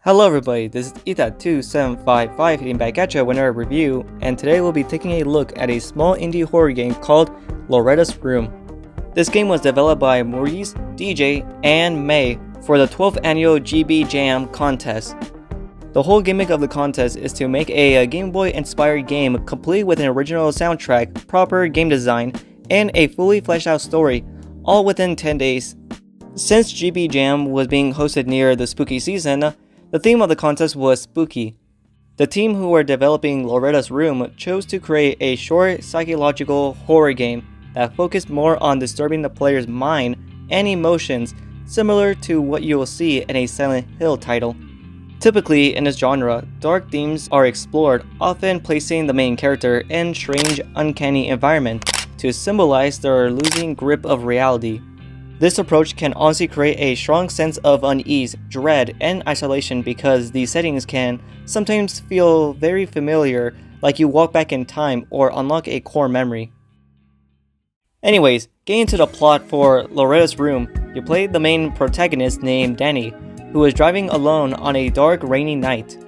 Hello everybody, this is Ita2755 hitting back at you with another review, and today we'll be taking a look at a small indie horror game called Loretta's Room. This game was developed by Maurice, DJ, and May for the 12th annual GB Jam contest. The whole gimmick of the contest is to make a Game Boy inspired game complete with an original soundtrack, proper game design, and a fully fleshed out story, all within 10 days. Since GB Jam was being hosted near the spooky season, the theme of the contest was spooky. The team who were developing Loretta's Room chose to create a short psychological horror game that focused more on disturbing the player's mind and emotions, similar to what you will see in a Silent Hill title. Typically in this genre, dark themes are explored, often placing the main character in strange, uncanny environment to symbolize their losing grip of reality. This approach can honestly create a strong sense of unease, dread, and isolation because these settings can sometimes feel very familiar, like you walk back in time or unlock a core memory. Anyways, getting into the plot for Loretta's Room, you play the main protagonist named Dannie, who is driving alone on a dark, rainy night.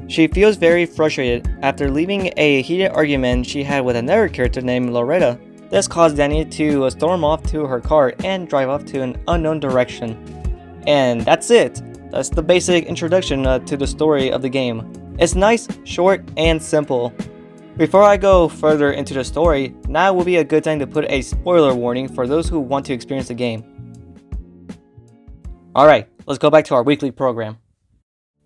She feels very frustrated after leaving a heated argument she had with another character named Loretta. This caused Dannie to storm off to her car and drive off to an unknown direction. And that's it. That's the basic introduction to the story of the game. It's nice, short, and simple. Before I go further into the story, now will be a good time to put a spoiler warning for those who want to experience the game. Alright, let's go back to our weekly program.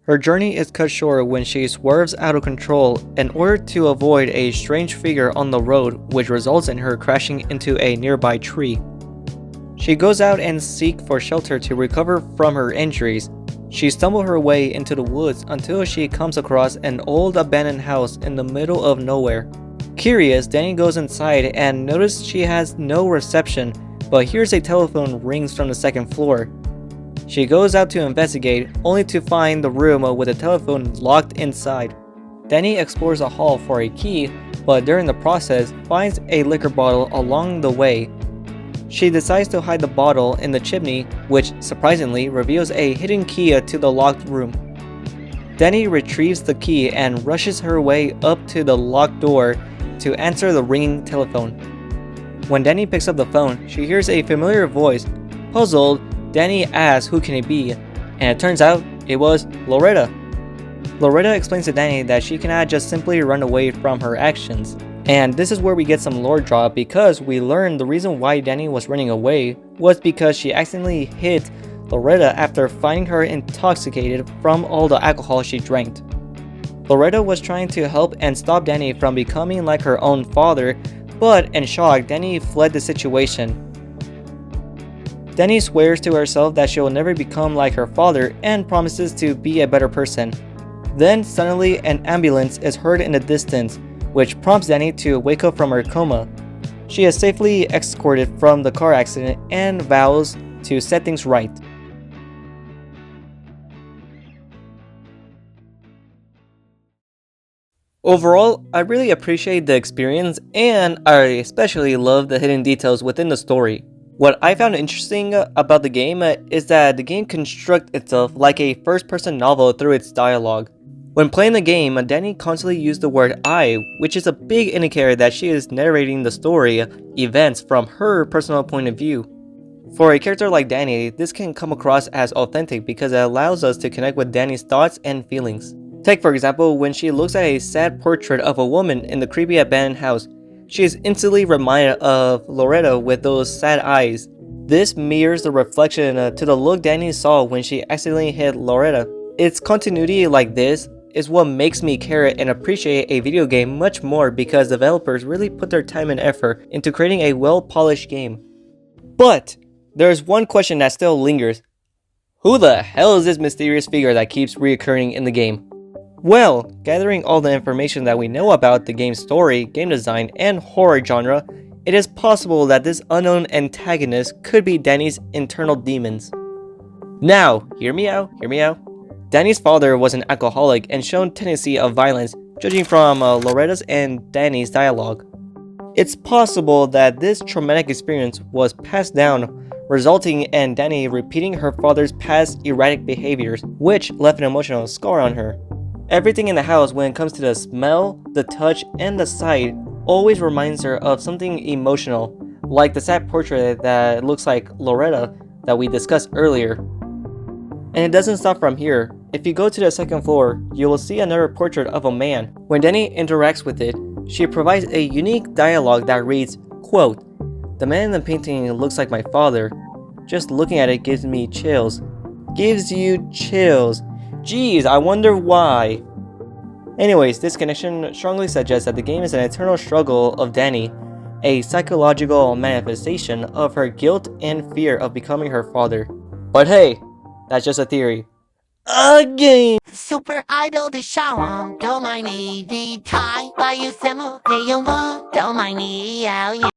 Her journey is cut short when she swerves out of control in order to avoid a strange figure on the road, which results in her crashing into a nearby tree. She goes out and seeks for shelter to recover from her injuries. She stumbles her way into the woods until she comes across an old abandoned house in the middle of nowhere. Curious, Dannie goes inside and notices she has no reception, but hears a telephone rings from the second floor. She goes out to investigate, only to find the room with the telephone locked inside. Dannie explores a hall for a key, but during the process finds a liquor bottle along the way. She decides to hide the bottle in the chimney, which surprisingly reveals a hidden key to the locked room. Dannie retrieves the key and rushes her way up to the locked door to answer the ringing telephone. When Dannie picks up the phone, she hears a familiar voice. Puzzled, Dannie asks who can it be, and it turns out it was Loretta. Loretta explains to Dannie that she cannot just simply run away from her actions. And this is where we get some lore drop because we learn the reason why Dannie was running away was because she accidentally hit Loretta after finding her intoxicated from all the alcohol she drank. Loretta was trying to help and stop Dannie from becoming like her own father, but in shock, Dannie fled the situation. Dannie swears to herself that she will never become like her father and promises to be a better person. Then suddenly an ambulance is heard in the distance, which prompts Dannie to wake up from her coma. She is safely escorted from the car accident and vows to set things right. Overall, I really appreciate the experience and I especially love the hidden details within the story. What I found interesting about the game is that the game constructs itself like a first-person novel through its dialogue. When playing the game, Dannie constantly used the word I, which is a big indicator that she is narrating the story events from her personal point of view. For a character like Dannie, this can come across as authentic because it allows us to connect with Dannie's thoughts and feelings. Take for example, when she looks at a sad portrait of a woman in the creepy abandoned house, she is instantly reminded of Loretta with those sad eyes. This mirrors the reflection to the look Dannie saw when she accidentally hit Loretta. Its continuity like this is what makes me care and appreciate a video game much more because developers really put their time and effort into creating a well-polished game. But there's one question that still lingers. Who the hell is this mysterious figure that keeps reoccurring in the game? Well, gathering all the information that we know about the game's story, game design, and horror genre, it is possible that this unknown antagonist could be Dannie's internal demons. Now, hear me out. Dannie's father was an alcoholic and shown tendency of violence, judging from Loretta's and Dannie's dialogue. It's possible that this traumatic experience was passed down resulting in Dannie repeating her father's past erratic behaviors, which left an emotional scar on her. Everything in the house, when it comes to the smell, the touch, and the sight, always reminds her of something emotional, like the sad portrait that looks like Loretta that we discussed earlier. And it doesn't stop from here. If you go to the second floor, you will see another portrait of a man. When Dannie interacts with it, she provides a unique dialogue that reads, quote, "The man in the painting looks like my father. Just looking at it gives me chills." Gives you chills. Geez, I wonder why. Anyways, this connection strongly suggests that the game is an eternal struggle of Dannie, a psychological manifestation of her guilt and fear of becoming her father. But hey, that's just a theory. A game! Super idol the shower, don't mind me, the tie by you, don't mind me,